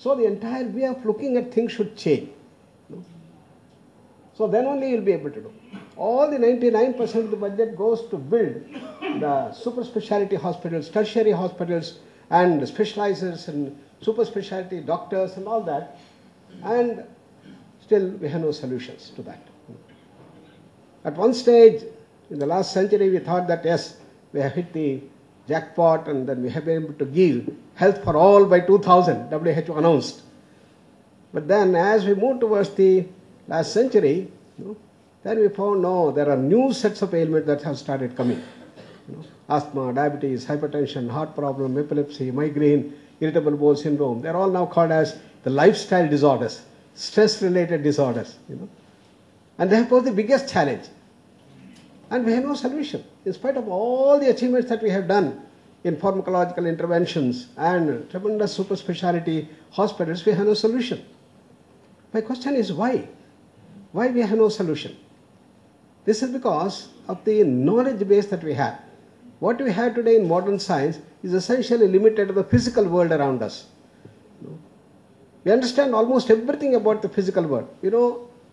So the entire way of looking at things should change. So then only you will be able to do. All the 99% of the budget goes to build the super specialty hospitals, tertiary hospitals, and specializers and super specialty doctors and all that. And still we have no solutions to that. At one stage in the last century we thought that yes, we have hit the jackpot and then we have been able to give health for all by 2000, WHO announced. But then as we move towards the last century, then we found no, there are new sets of ailments that have started coming. Asthma, diabetes, hypertension, heart problem, epilepsy, migraine, irritable bowel syndrome. They are all now called as the lifestyle disorders, stress-related disorders. And they have posed the biggest challenge. And we have no solution. In spite of all the achievements that we have done in pharmacological interventions and tremendous super specialty hospitals, we have no solution. My question is why? Why we have no solution? This is because of the knowledge base that we have. What we have today in modern science is essentially limited to the physical world around us. We understand almost everything about the physical world.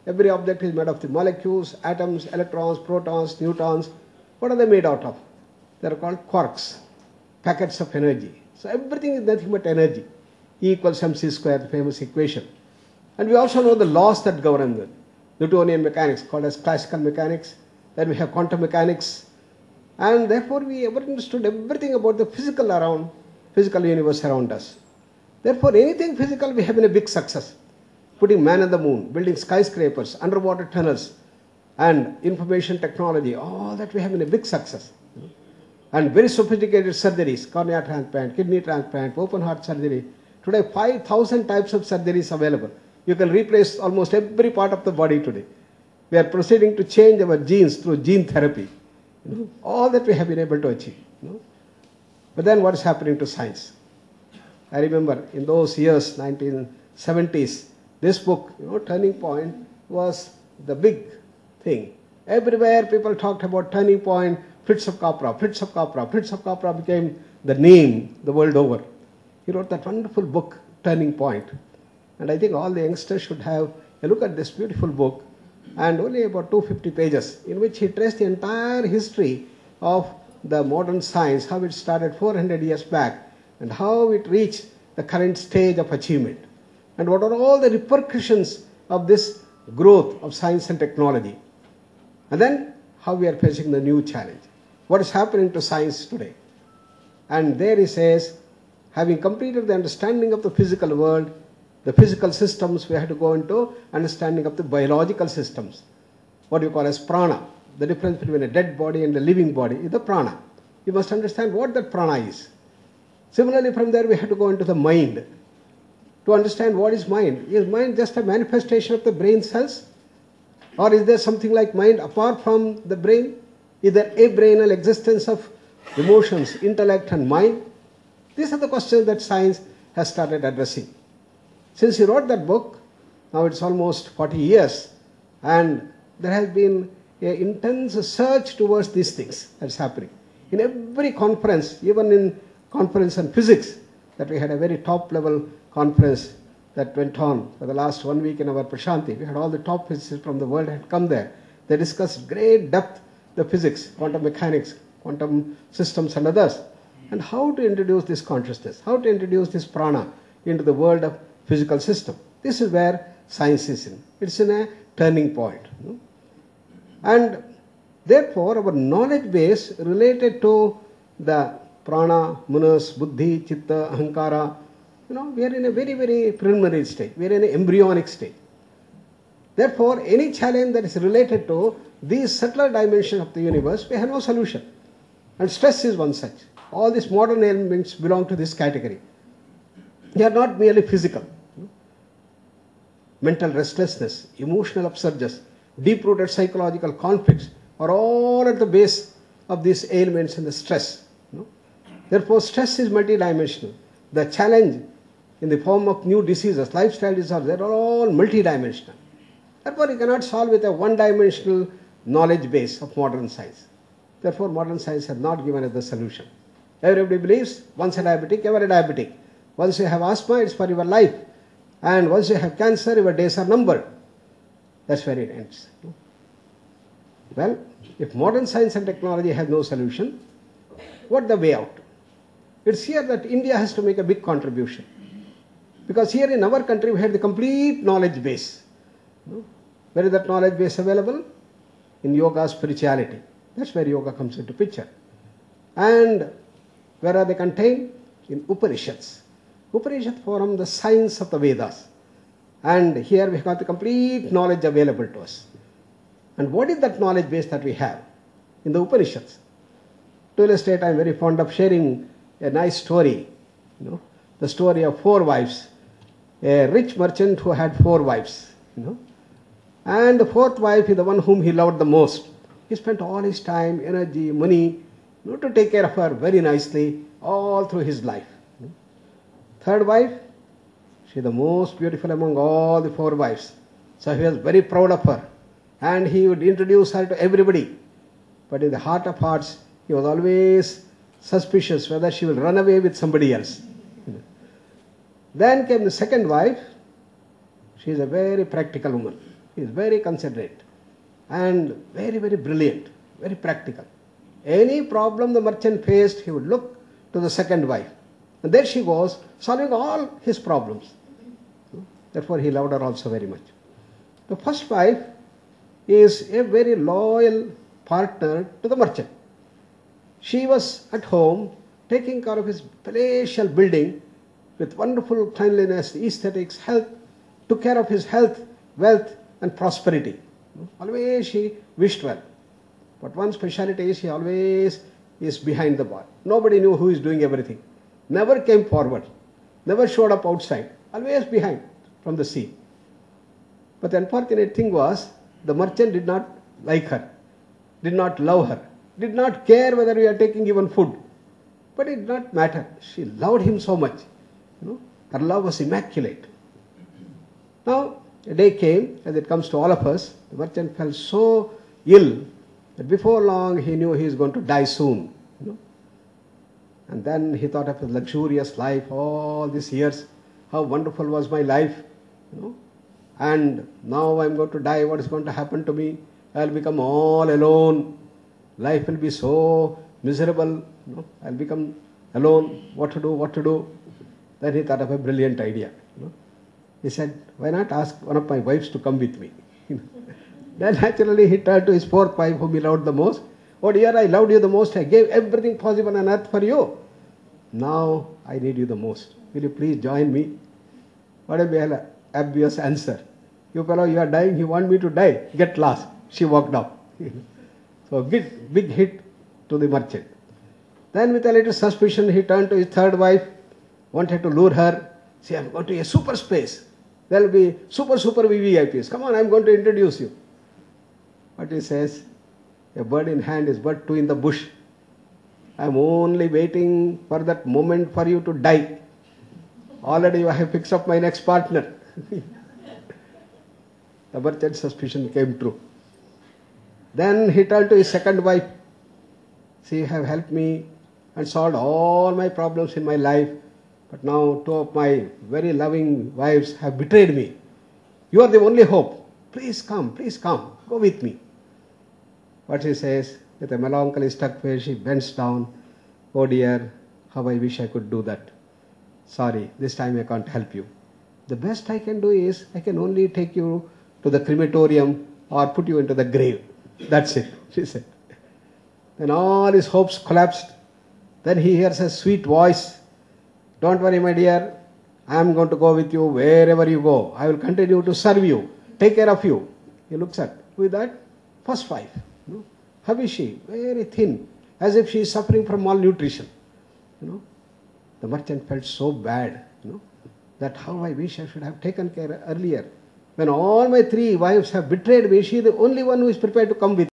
Every object is made of the molecules, atoms, electrons, protons, neutrons. What are they made out of? They are called quarks, packets of energy. So everything is nothing but energy. E equals mc square, the famous equation. And we also know the laws that govern them. Newtonian mechanics, called as classical mechanics. Then we have quantum mechanics. And therefore we ever understood everything about the physical universe around us. Therefore anything physical we have been a big success. Putting man on the moon, building skyscrapers, underwater tunnels, and information technology, all that we have been a big success. And very sophisticated surgeries, cornea transplant, kidney transplant, open heart surgery. Today 5,000 types of surgeries available. You can replace almost every part of the body today. We are proceeding to change our genes through gene therapy. All that we have been able to achieve. But then what is happening to science? I remember in those years, 1970s, this book, Turning Point, was the big thing. Everywhere people talked about Turning Point, Fritz of Capra, Fritz of Capra. Fritz of Capra became the name the world over. He wrote that wonderful book, Turning Point. And I think all the youngsters should have a look at this beautiful book, and only about 250 pages, in which he traced the entire history of the modern science, how it started 400 years back, and how it reached the current stage of achievement. And what are all the repercussions of this growth of science and technology. And then how we are facing the new challenge. What is happening to science today? And there he says, having completed the understanding of the physical world, the physical systems, we have to go into understanding of the biological systems. What you call as prana. The difference between a dead body and a living body is the prana. You must understand what that prana is. Similarly, from there we have to go into the mind. To understand what is mind. Is mind just a manifestation of the brain cells? Or is there something like mind apart from the brain? Is there a brainal existence of emotions, intellect and mind? These are the questions that science has started addressing. Since he wrote that book, now it's almost 40 years, and there has been an intense search towards these things that's happening. In every conference, even in conference on physics, that we had a very top level conference that went on for the last 1 week in our Prashanti. We had all the top physicists from the world had come there. They discussed great depth the physics, quantum mechanics, quantum systems and others, and how to introduce this consciousness, how to introduce this prana into the world of physical system. This is where science is in. It's in a turning point. And therefore our knowledge base related to the prana, manas, buddhi, chitta, ahankara, we are in a very, very preliminary stage. We are in an embryonic stage. Therefore, any challenge that is related to these subtler dimensions of the universe, we have no solution. And stress is one such. All these modern ailments belong to this category. They are not merely physical. Mental restlessness, emotional upsurges, deep-rooted psychological conflicts are all at the base of these ailments and the stress. Therefore, stress is multidimensional. The challenge in the form of new diseases, lifestyle disorders, they are all multidimensional. Therefore, you cannot solve with a one-dimensional knowledge base of modern science. Therefore, modern science has not given us the solution. Everybody believes once a diabetic, ever a diabetic. Once you have asthma, it's for your life. And once you have cancer, your days are numbered. That's where it ends. Well, if modern science and technology has no solution, what's the way out? It's here that India has to make a big contribution. Because here in our country, we have the complete knowledge base. Where is that knowledge base available? In yoga, spirituality. That's where yoga comes into picture. And where are they contained? In Upanishads. Upanishads form the science of the Vedas. And here we have got the complete knowledge available to us. And what is that knowledge base that we have? In the Upanishads. To illustrate, I am very fond of sharing a nice story. The story of 4 wives. A rich merchant who had 4 wives. And the 4th wife is the one whom he loved the most. He spent all his time, energy, money to take care of her very nicely all through his life. 3rd wife, she is the most beautiful among all the 4 wives. So he was very proud of her. And he would introduce her to everybody. But in the heart of hearts, he was always suspicious whether she will run away with somebody else. Then came the 2nd wife. She is a very practical woman. She is very considerate and very, very brilliant, very practical. Any problem the merchant faced, he would look to the 2nd wife. And there she goes, solving all his problems. Therefore, he loved her also very much. The 1st wife is a very loyal partner to the merchant. She was at home taking care of his palatial building with wonderful cleanliness, aesthetics, health, took care of his health, wealth and prosperity. Always she wished well. But one speciality is she always is behind the bar. Nobody knew who is doing everything. Never came forward. Never showed up outside. Always behind from the scene. But the unfortunate thing was, the merchant did not like her, did not love her, did not care whether we are taking even food. But it did not matter. She loved him so much. Her love was immaculate. Now, a day came, as it comes to all of us, the merchant felt so ill that before long he knew he is going to die soon. And then he thought of his luxurious life, all these years, how wonderful was my life. And now I am going to die, what is going to happen to me? I will become all alone. Life will be so miserable. I will become alone. What to do? Then he thought of a brilliant idea. He said, why not ask one of my wives to come with me? Then naturally he turned to his 4th wife whom he loved the most. Oh dear, I loved you the most. I gave everything possible on earth for you. Now I need you the most. Will you please join me? What will be an obvious answer? You fellow, you are dying. You want me to die? Get lost. She walked out. So big hit to the merchant. Then with a little suspicion, he turned to his 3rd wife, wanted to lure her. See, I am going to a super space. There will be super VVIPs. Come on, I am going to introduce you. But he says, a bird in hand is but 2 in the bush. I am only waiting for that moment for you to die. Already I have fixed up my next partner. The merchant's suspicion came true. Then he turned to his 2nd wife. See, you have helped me and solved all my problems in my life. But now 2 of my very loving wives have betrayed me. You are the only hope. Please come, go with me. But she says, with a melancholy stuck face, she bends down. Oh dear, how I wish I could do that. Sorry, this time I can't help you. The best I can do is, I can only take you to the crematorium or put you into the grave. That's it, she said. Then all his hopes collapsed. Then he hears a sweet voice. Don't worry, my dear. I am going to go with you wherever you go. I will continue to serve you, take care of you. He looks at, who is that? 1st wife. How is she? Very thin, as if she is suffering from malnutrition. The merchant felt so bad, that how I wish I should have taken care earlier. When all my 3 wives have betrayed me, she is the only one who is prepared to come with me.